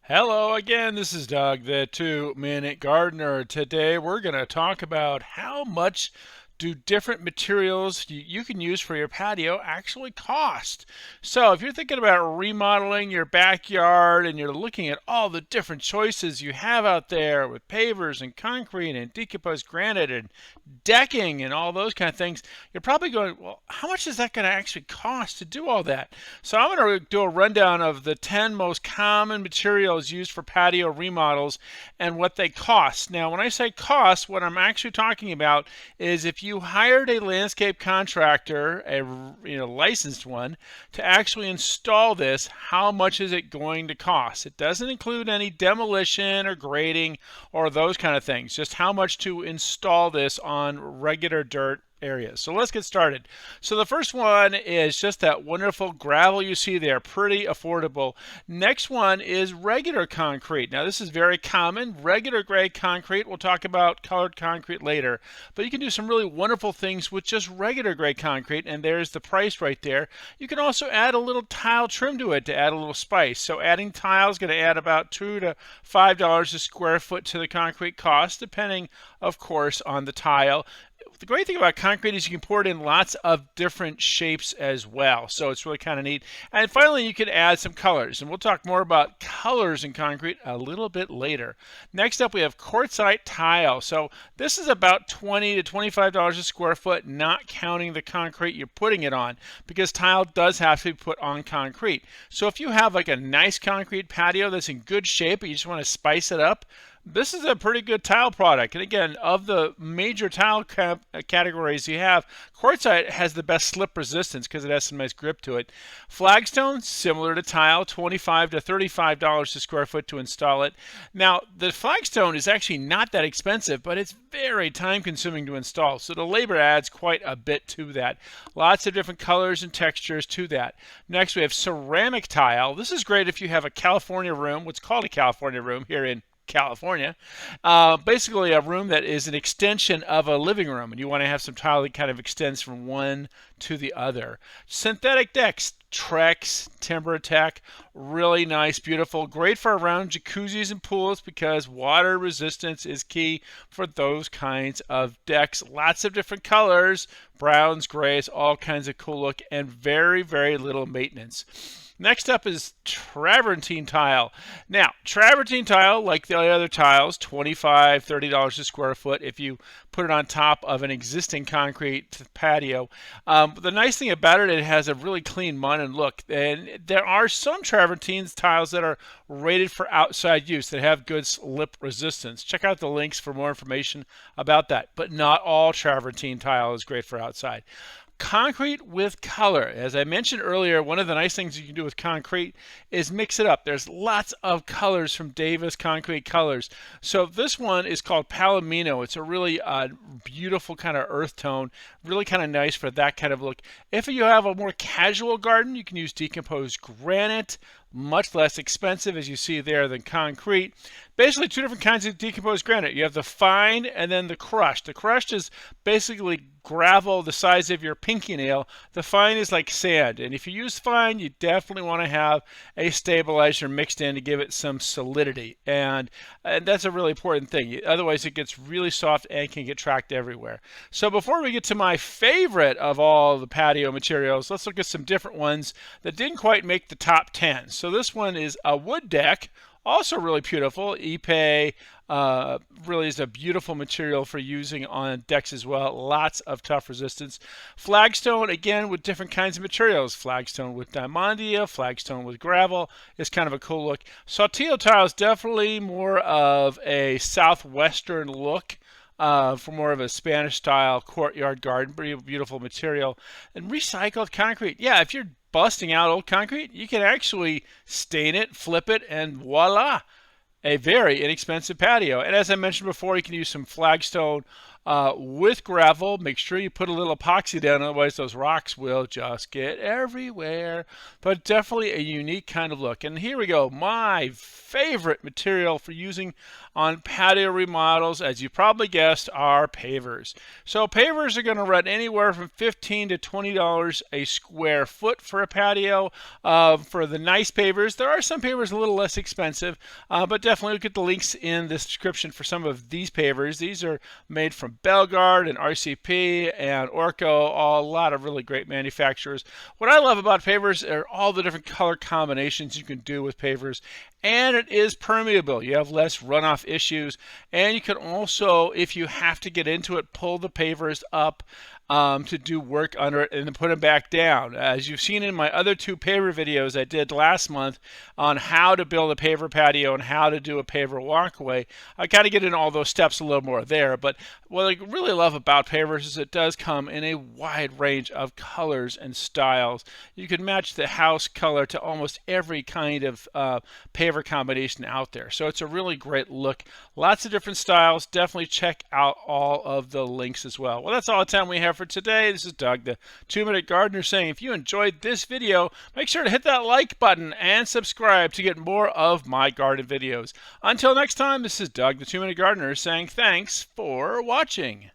Hello again, this is Doug, the 2-Minute Gardener. Today we're going to talk about how much do different materials you can use for your patio actually cost. So if you're thinking about remodeling your backyard and you're looking at all the different choices you have out there with pavers and concrete and decomposed granite and decking and all those kind of things, you're probably going, well, how much is that going to actually cost to do all that? So I'm going to do a rundown of the 10 most common materials used for patio remodels and what they cost. Now, when I say cost, what I'm actually talking about is if you hired a landscape contractor, a licensed one, to actually install this, how much is it going to cost? It doesn't include any demolition or grading or those kind of things, just how much to install this on regular dirt areas. So let's get started. So the first one is just that wonderful gravel you see there, pretty affordable. Next one is regular concrete. Now this is very common, regular grade concrete. We'll talk about colored concrete later, but you can do some really wonderful things with just regular grade concrete, and there's the price right there. You can also add a little tile trim to it to add a little spice. So adding tile is going to add about $2 to $5 a square foot to the concrete cost, depending, of course, on the tile. The great thing about concrete is you can pour it in lots of different shapes as well. So it's really kind of neat. And finally, you can add some colors. And we'll talk more about colors in concrete a little bit later. Next up, we have quartzite tile. So this is about $20 to $25 a square foot, not counting the concrete you're putting it on, because tile does have to be put on concrete. So if you have like a nice concrete patio that's in good shape, but you just want to spice it up, this is a pretty good tile product. And again, of the major tile categories you have, quartzite has the best slip resistance because it has some nice grip to it. Flagstone, similar to tile, $25 to $35 a square foot to install it. Now, the flagstone is actually not that expensive, but it's very time consuming to install. So the labor adds quite a bit to that. Lots of different colors and textures to that. Next, we have ceramic tile. This is great if you have a California room, what's called a California room here in California. Basically a room that is an extension of a living room, and you want to have some tile that kind of extends from one to the other. Synthetic decks, Trex, TimberTech, really nice, beautiful, great for around jacuzzis and pools because water resistance is key for those kinds of decks. Lots of different colors, browns, grays, all kinds of cool look, and very, very little maintenance. Next up is travertine tile. Now, travertine tile, like the other tiles, $25, $30 a square foot if you put it on top of an existing concrete patio. But the nice thing about it, it has a really clean modern look. And there are some travertine tiles that are rated for outside use that have good slip resistance. Check out the links for more information about that. But not all travertine tile is great for outside. Concrete with color. As I mentioned earlier, one of the nice things you can do with concrete is mix it up. There's lots of colors from Davis Concrete Colors. So this one is called Palomino. It's a really beautiful kind of earth tone, really kind of nice for that kind of look. If you have a more casual garden, you can use decomposed granite, much less expensive as you see there than concrete. Basically two different kinds of decomposed granite. You have the fine and then the crushed. The crushed is basically gravel the size of your pinky nail. The fine is like sand, and if you use fine, you definitely want to have a stabilizer mixed in to give it some solidity, and that's a really important thing. Otherwise it gets really soft and can get tracked everywhere. So before we get to my favorite of all the patio materials, let's look at some different ones that didn't quite make the top 10. So this one is a wood deck. Also really beautiful. Ipe really is a beautiful material for using on decks as well. Lots of tough resistance. Flagstone, again, with different kinds of materials. Flagstone with diamondia, flagstone with gravel is kind of a cool look. Saltillo tile is definitely more of a southwestern look. For more of a Spanish style courtyard garden, pretty beautiful material. And recycled concrete. Yeah, if you're busting out old concrete, you can actually stain it, flip it, and voila, a very inexpensive patio. And as I mentioned before, you can use some flagstone with gravel. Make sure you put a little epoxy down, otherwise those rocks will just get everywhere. But definitely a unique kind of look. And here we go, my favorite material for using on patio remodels, as you probably guessed, are pavers. So pavers are going to run anywhere from $15 to $20 a square foot for a patio. For the nice pavers, there are some pavers a little less expensive, but definitely look at the links in the description for some of these pavers. These are made from Belgard and RCP and Orco, a lot of really great manufacturers. What I love about pavers are all the different color combinations you can do with pavers, and it is permeable. You have less runoff issues, and you can also, if you have to get into it, pull the pavers up to do work under it and then put them back down. As you've seen in my other two paver videos I did last month on how to build a paver patio and how to do a paver walkway, I kind of get into all those steps a little more there. But what I really love about pavers is it does come in a wide range of colors and styles. You can match the house color to almost every kind of paver combination out there. So it's a really great look. Lots of different styles. Definitely check out all of the links as well. Well, that's all the time we have for today. This is Doug, the 2-Minute Gardener, saying if you enjoyed this video, make sure to hit that like button and subscribe to get more of my garden videos. Until next time, this is Doug, the 2-Minute Gardener, saying thanks for watching.